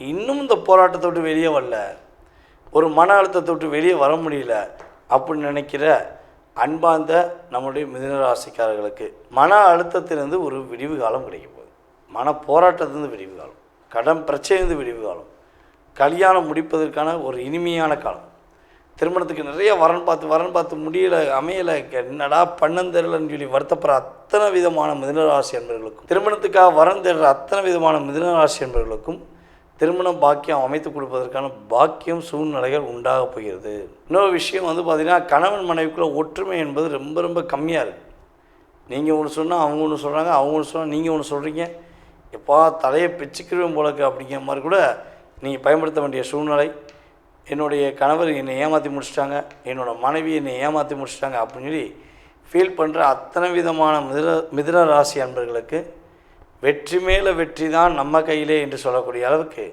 இன்னும் இந்த போராட்டத்தை விட்டு வெளியே வரல, ஒரு மன அழுத்தத்தை விட்டு வெளியே வர முடியல அப்படின்னு நினைக்கிற அன்பார்ந்த நம்முடைய மிதுன ராசிக்காரர்களுக்கு மன அழுத்தத்திலிருந்து ஒரு விடிவு காலம் கிடைக்க போகுது. மன போராட்டத்திலிருந்து விடிவு காலம், கடன் பிரச்சனையிலிருந்து விடிவு காலம், கல்யாணம் முடிப்பதற்கான ஒரு இனிமையான காலம். திருமணத்துக்கு நிறைய வரன் பார்த்து முடியலை, அமையலை, என்னடா பண்ணந்தெரியலன்னு சொல்லி வருத்தப்படுற அத்தனை விதமான மிதுனராசி என்பவர்களுக்கும், திருமணத்துக்காக வரன் தேடுற அத்தனை விதமான மிதுனராசி என்பவர்களுக்கும் திருமணம் பாக்கியம் அமைத்து கொடுப்பதற்கான பாக்கியம் சூழ்நிலைகள் உண்டாக போகிறது. இன்னொரு விஷயம் பார்த்திங்கன்னா, கணவன் மனைவிக்குள்ள ஒற்றுமை என்பது ரொம்ப ரொம்ப கம்மியாக இருக்குது. நீங்கள் ஒன்று சொன்னால் அவங்க ஒன்று சொல்கிறாங்க, அவங்க ஒன்று சொன்னால் நீங்கள் ஒன்று சொல்கிறீங்க. எப்போ தலையை பிச்சுக்கிருவேன் போலக்கு அப்படிங்கிற மாதிரி கூட நீங்கள் பயன்படுத்த வேண்டிய சூழ்நிலை. என்னுடைய கணவர் என்னை ஏமாற்றி முடிச்சிட்டாங்க, என்னோடய மனைவி என்னை ஏமாற்றி முடிச்சிட்டாங்க அப்படின்னு சொல்லி ஃபீல் பண்ணுற அத்தனை விதமான மிதுன ராசி அன்பர்களுக்கு வெற்றி மேலே வெற்றி தான் நம்ம கையிலே என்று சொல்லக்கூடிய அளவுக்கு